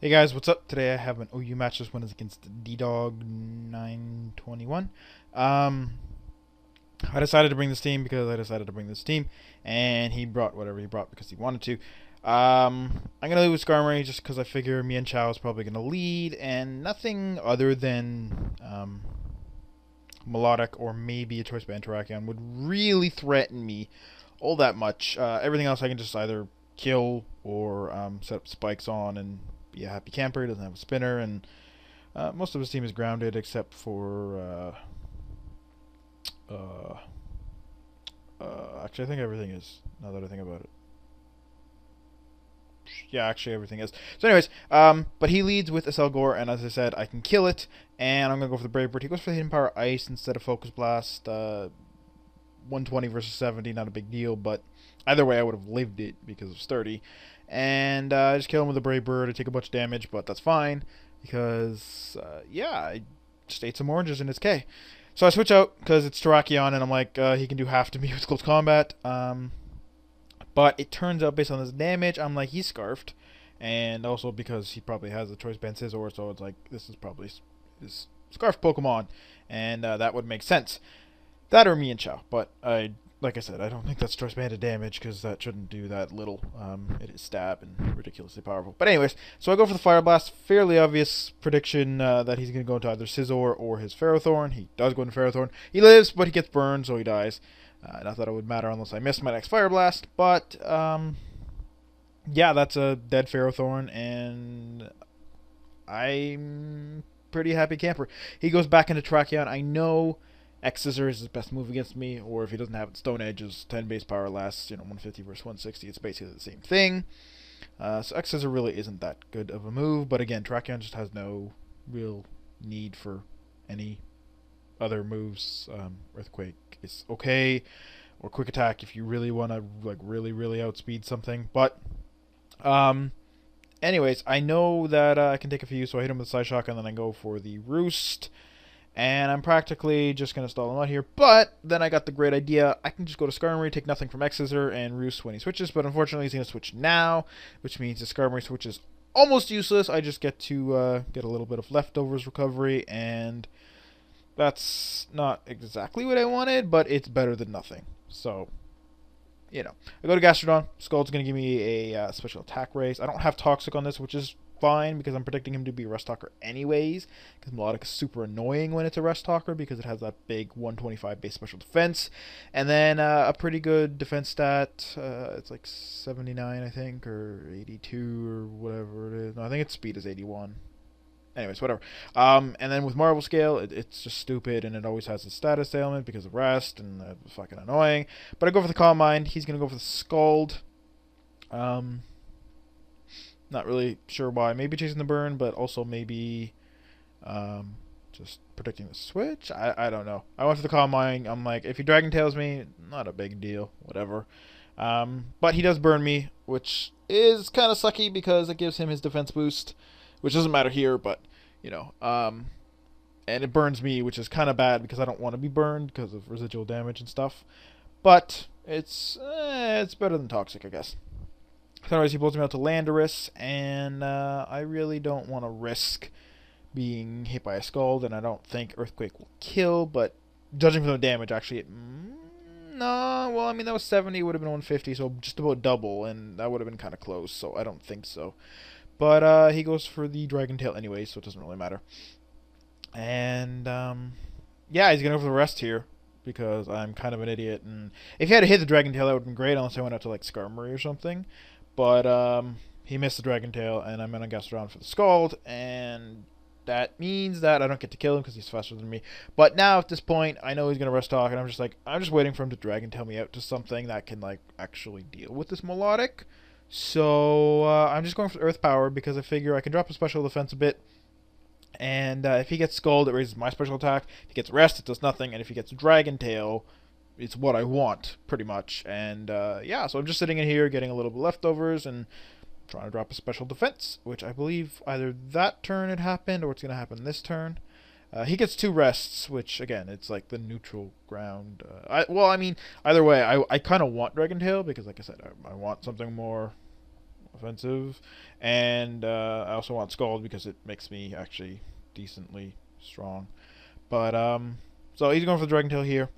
Hey guys, what's up? Today I have an OU match. This one is against D-Dog 921. Um, I decided to bring this team because I decided to bring this team, and he brought whatever he brought because he wanted to. I'm gonna lead with Skarmory just because I figure me and Chow is probably gonna lead, and nothing other than Melodic or maybe a Choice Band Terrakion would really threaten me all that much. Everything else I can just either kill or set up spikes on and be a happy camper. He doesn't have a spinner, and most of his team is grounded except for. Actually, I think everything is. Now that I think about it. Yeah, actually everything is. So, anyways, but he leads with a Selgor, and as I said, I can kill it, and I'm gonna go for the Brave Bird. He goes for the Hidden Power Ice instead of Focus Blast. 120 versus 70, not a big deal, but either way, I would have lived it because of sturdy. And I just kill him with a Brave Bird. I take a bunch of damage, but that's fine because, yeah, I just ate some oranges in his K. So I switch out because it's Terrakion, and I'm like, he can do half to me with close combat. But it turns out, based on his damage, I'm like, he's Scarfed. And also because he probably has a Choice Band Scizor, so it's like, this is probably his Scarf Pokemon. And that would make sense. That or me and Chow. But like I said, I don't think that's Choice Banded damage because that shouldn't do that little. It is stab and ridiculously powerful. But anyways, so I go for the Fire Blast. Fairly obvious prediction that he's going to go into either Scizor or his Ferrothorn. He does go into Ferrothorn. He lives, but he gets burned, so he dies. Not that it would matter unless I miss my next Fire Blast. But, yeah, that's a dead Ferrothorn, and I'm pretty happy camper. He goes back into Terrakion. I know X-Scissor is his best move against me, or if he doesn't have it, Stone Edge is 10 base power less, 150 versus 160. It's basically the same thing. So X-Scissor really isn't that good of a move, but again, Terrakion just has no real need for any other moves. Earthquake is okay, or Quick Attack if you really want to like really outspeed something. But anyways, I know that I can take a few, so I hit him with Side Shock, and then I go for the Roost. And I'm practically just going to stall him out here. But then I got the great idea. I can just go to Skarmory, take nothing from X-Scissor, and Roost when he switches. But unfortunately, he's going to switch now, which means the Skarmory switch is almost useless. I just get to get a little bit of leftovers recovery, and that's not exactly what I wanted, but it's better than nothing. So, I go to Gastrodon. Skull's going to give me a special attack raise. I don't have Toxic on this, which is fine because I'm predicting him to be a Rust Talker anyways. Because Melodic is super annoying when it's a Rust Talker because it has that big 125 base special defense. And then a pretty good defense stat. It's like 79, I think, or 82 or whatever it is. No, I think its speed is 81. Anyways, whatever. And then with Marble Scale, it's just stupid, and it always has a status ailment because of rest, and that's fucking annoying. But I go for the Calm Mind. He's going to go for the Scald. Not really sure why. Maybe chasing the burn, but also maybe just predicting the switch. I don't know. I went for the Calm Mind. I'm like, if he Dragon Tails me, not a big deal. Whatever. But he does burn me, which is kind of sucky because it gives him his defense boost, which doesn't matter here, but, and it burns me, which is kind of bad because I don't want to be burned because of residual damage and stuff. But it's better than Toxic, I guess. So anyways, he pulls me out to Landorus, and I really don't want to risk being hit by a Scald, and I don't think Earthquake will kill, but judging from the damage, actually, no, well, I mean, that was 70, would have been 150, so just about double, and that would have been kind of close, so I don't think so. But he goes for the Dragon Tail anyway, so it doesn't really matter. And, yeah, he's going to go for the rest here, because I'm kind of an idiot, and if he had hit the Dragon Tail, that would have been great, unless I went out to, like, Skarmory or something. But he missed the Dragon Tail, and I'm going to Gastrodon for the Scald, and that means that I don't get to kill him because he's faster than me. But now, at this point, I know he's going to Rest Talk, and I'm just waiting for him to Dragon Tail me out to something that can, like, actually deal with this Melodic. So, I'm just going for Earth Power because I figure I can drop a special defense a bit. And if he gets Scald, it raises my special attack. If he gets Rest, it does nothing. And if he gets Dragon Tail, it's what I want, pretty much. And, yeah, so I'm just sitting in here getting a little bit of leftovers and trying to drop a special defense, which I believe either that turn had happened or it's going to happen this turn. He gets 2 rests, which, again, it's like the neutral ground. Well, I mean, either way, I kind of want Dragon Tail because, like I said, I want something more offensive, and I also want Scald because it makes me actually decently strong. But so he's going for the Dragon Tail here,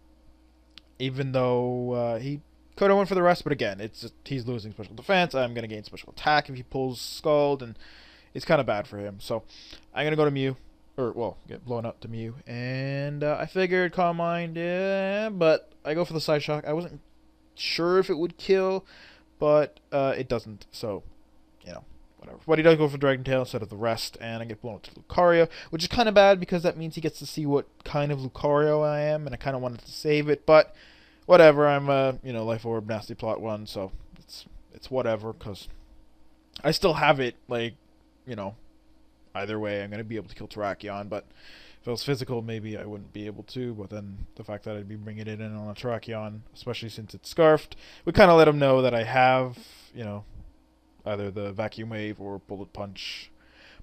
even though he could have went for the rest. But again, it's just, he's losing special defense. I'm gonna gain special attack if he pulls Scald, and it's kind of bad for him. So I'm gonna go to Mew, or well, get blown up to Mew, and I figured Calm Mind, yeah, but I go for the Side Shock. I wasn't sure if it would kill, but it doesn't. So whatever. But he does go for Dragon Tail instead of the rest, and I get blown up to Lucario, which is kind of bad because that means he gets to see what kind of Lucario I am, and I kind of wanted to save it, but whatever. I'm a Life Orb Nasty Plot 1, so it's whatever, because I still have it, like, either way I'm going to be able to kill Terrakion, but if it was physical, maybe I wouldn't be able to, but then the fact that I'd be bringing it in on a Terrakion, especially since it's Scarfed, would kind of let him know that I have, either the Vacuum Wave or Bullet Punch.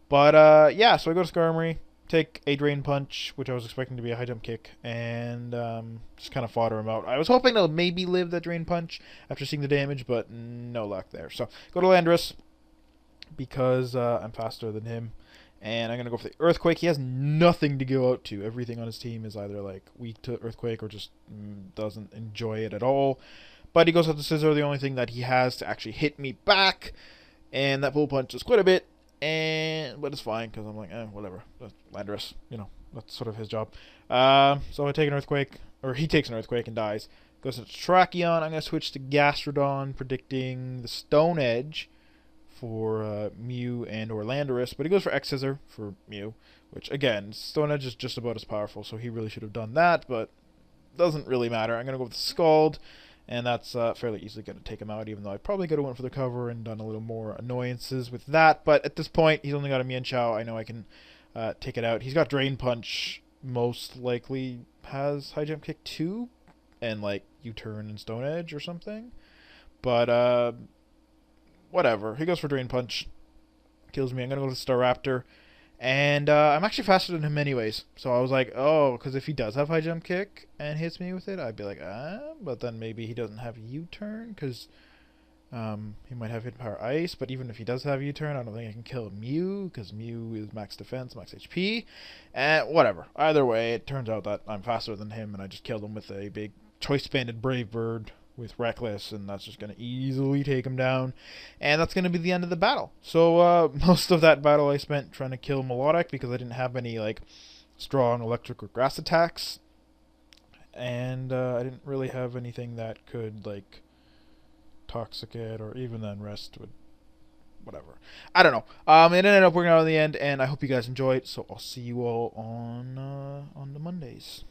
But, yeah, so I go to Skarmory, take a Drain Punch, which I was expecting to be a high jump kick, and just kind of fodder him out. I was hoping to maybe live that Drain Punch after seeing the damage, but no luck there. So, go to Landorus, because I'm faster than him, and I'm going to go for the Earthquake. He has nothing to go out to. Everything on his team is either like weak to Earthquake or just doesn't enjoy it at all. But he goes out to Scissor, the only thing that he has to actually hit me back. And that Bullet Punch is quite a bit. But it's fine, because I'm like, whatever. That's Landorus, that's sort of his job. So I take an Earthquake, or he takes an Earthquake and dies. Goes to Terrakion. I'm going to switch to Gastrodon, predicting the Stone Edge for Mew and or Landorus. But he goes for X-Scissor for Mew, which, again, Stone Edge is just about as powerful, so he really should have done that, but doesn't really matter. I'm going to go with Scald. And that's fairly easily going to take him out, even though I probably could have went for the cover and done a little more annoyances with that. But at this point, he's only got a Mian Chao. I know I can take it out. He's got Drain Punch, most likely has High Jump Kick 2, and like U-Turn and Stone Edge or something. But whatever. He goes for Drain Punch. Kills me. I'm going to go to Staraptor. And I'm actually faster than him anyways. So I was like, oh, because if he does have High Jump Kick and hits me with it, I'd be like, but then maybe he doesn't have U-Turn, because he might have Hidden Power Ice. But even if he does have U-Turn, I don't think I can kill Mew, because Mew is max defense, max HP. And whatever. Either way, it turns out that I'm faster than him, and I just killed him with a big Choice Banded Brave Bird with Reckless, and that's just going to easily take him down, and that's going to be the end of the battle. So most of that battle I spent trying to kill Melodic, because I didn't have any like strong electric or grass attacks, and I didn't really have anything that could like Toxic it, or even then Rest would, whatever. I don't know. It ended up working out in the end, and I hope you guys enjoyed, so I'll see you all on the Mondays.